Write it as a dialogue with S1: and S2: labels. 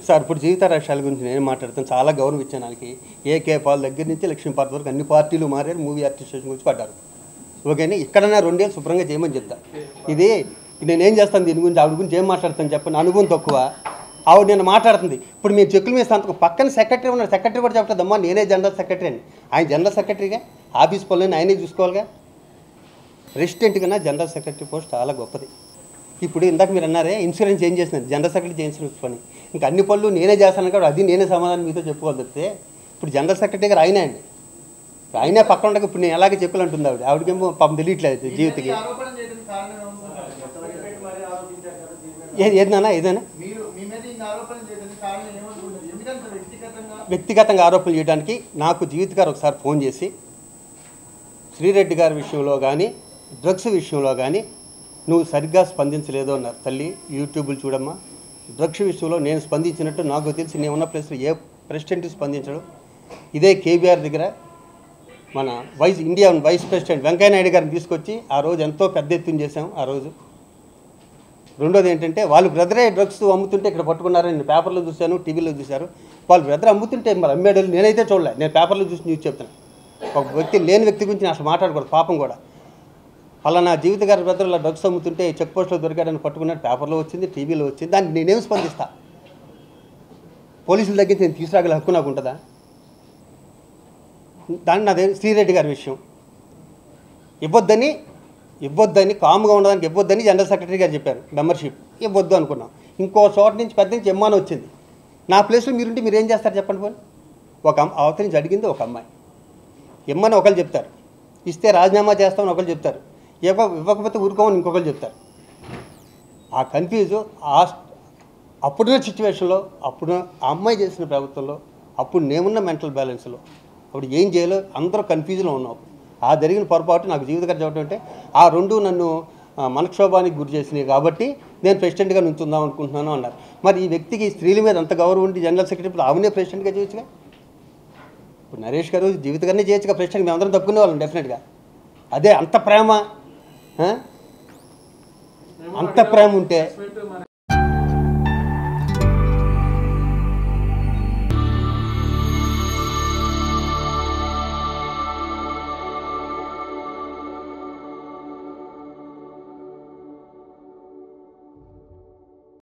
S1: Sir ఇప్పుడు జీవిత రాష్ట్రాల గురించి నేను మాట్లాడుతాను. చాలా గౌరవం ఇచ్చాను ఆయనకి. ఏకే పాల్ దగ్గర నుంచి లక్ష్మీపార్తి వరకు అన్ని పార్టీలు మారారు. మూవీ ఆర్టిస్టేషన్ గురించి పడ్డారు. ఓకేనా, ఇక్కడన్నా 2 ఏళ్ళు శుభ్రంగా చేయమని చెప్తా. ఇది నేనేం చేస్తాను, దీని గురించి ఆవిడ గురించి ఏం మాట్లాడతాను చెప్పండి. అనుభవం తక్కువ. ఆవిడ నేను మాట్లాడుతుంది. ఇప్పుడు మీరు చెక్కుల మీద సంతకం పక్కన సెక్రటరీ ఉన్నారు. సెక్రటరీ కూడా చెప్పలేదమ్మా నేనే జనరల్ సెక్రటరీ అని. ఆయన జనరల్ సెక్రటరీగా ఆఫీస్ పనులని ఆయనే చూసుకోవాలిగా. రెసిడెంట్ కన్నా జనరల్ సెక్రటరీ పోస్ట్ చాలా గొప్పది. ఇప్పుడు ఇందాక మీరు అన్నారే ఇన్సూరెన్స్ ఏం చేసినారు, జనరల్ సెక్రటరీ ఇన్సూరెన్స్ పని. ఇంకా అన్ని పనులు నేనే చేస్తాను కాబట్టి అది నేనే సమాధానం మీతో చెప్పుకోవాలి తప్పితే ఇప్పుడు జనరల్ సెక్రటరీ గారు ఆయనే అండి. ఆయనే పక్కన ఉండగా ఇప్పుడు నేను ఎలాగే చెప్పాలంటుంది ఆవిడ. ఆవిడకేమో పాపం తెలియట్లేదు జీవితకి. ఏదైనా వ్యక్తిగతంగా ఆరోపణలు చేయడానికి నాకు జీవిత గారు ఒకసారి ఫోన్ చేసి శ్రీరెడ్డి గారి విషయంలో కానీ డ్రగ్స్ విషయంలో కానీ నువ్వు సరిగ్గా స్పందించలేదు అన్నారు. తల్లి యూట్యూబ్లు చూడమ్మా, డ్రగ్స్ విషయంలో నేను స్పందించినట్టు నాకు తెలిసి నేను ఉన్న ప్లేస్లో ఏ ప్రెసిడెంట్ స్పందించడు. ఇదే కేబీఆర్ దగ్గర మన ఇండియా వైస్ ప్రెసిడెంట్ వెంకయ్యనాయుడు గారిని తీసుకొచ్చి ఆ రోజు ఎంతో పెద్ద ఎత్తున చేశాం ఆ రోజు. రెండోది ఏంటంటే వాళ్ళు బ్రదరే డ్రగ్స్ అమ్ముతుంటే ఇక్కడ పట్టుకున్నారని నేను పేపర్లో చూశాను, టీవీలో చూశారు. వాళ్ళు బ్రదర్ అమ్ముతుంటే మరి అమ్మేడలు నేనైతే చూడలే, నేను పేపర్లో చూసి న్యూస్ చెప్తాను. ఒక వ్యక్తి లేని వ్యక్తి గురించి నేను అసలు మాట్లాడకూడదు, పాపం కూడా. అలా నా జీవిత గారి బ్రదర్ ఇలా డ్రగ్స్ అమ్ముతుంటే చెక్ పోస్ట్లో దొరికాడని పట్టుకున్నట్టు పేపర్లో వచ్చింది, టీవీలో వచ్చింది. దాన్ని నేనేం స్పందిస్తా? పోలీసుల దగ్గర నేను తీసుకురాగల హక్కు నాకు ఉంటుందా? దాన్ని నాదే శ్రీరెడ్డి గారి విషయం ఇవ్వద్దని కామ్గా ఉండడానికి ఇవ్వద్దని జనరల్ సెక్రటరీ గారు చెప్పారు. మెంబర్షిప్ ఇవ్వద్దు అనుకున్నాం. ఇంకో చోట నుంచి పెద్ద నుంచి ఎమ్మాని వచ్చింది. నా ప్లేస్లో మీరుంటే మీరు ఏం చేస్తారు చెప్పండి. పోనీ ఒక అవతల నుంచి అడిగింది ఒక అమ్మాయి, ఇమ్మని ఒకరు చెప్తారు, ఇస్తే రాజీనామా చేస్తామని ఒకరు చెప్తారు, ఇవ్వకపోతే ఊరుకోమని ఇంకొకరు చెప్తారు. ఆ కన్ఫ్యూజు అప్పుడున్న సిచ్యువేషన్లో అప్పుడు ఆ అమ్మాయి చేసిన ప్రభుత్వంలో అప్పుడు నేనున్న మెంటల్ బ్యాలెన్స్లో అప్పుడు ఏం చేయాలో అందరూ కన్ఫ్యూజన్లో ఉన్నాం. ఆ జరిగిన పొరపాటు నాకు జీవిత గారు చెప్పడం అంటే ఆ రెండు నన్ను మనక్షోభానికి గురి చేసినాయి కాబట్టి నేను ప్రెసిడెంట్గా నుంచుందాం అనుకుంటున్నాను అన్నారు. మరి ఈ వ్యక్తికి స్త్రీల మీద అంత గౌరవం ఉండి జనరల్ సెక్రటరీ ఆమెనే ప్రెసిడెంట్గా చేయొచ్చుగా. ఇప్పుడు నరేష్ గారు జీవిత గారినే చేయొచ్చుగా ప్రెసిడెంట్. మేమందరం తప్పుకునే వాళ్ళం డెఫినెట్గా. అదే అంత ప్రేమ ఉంటే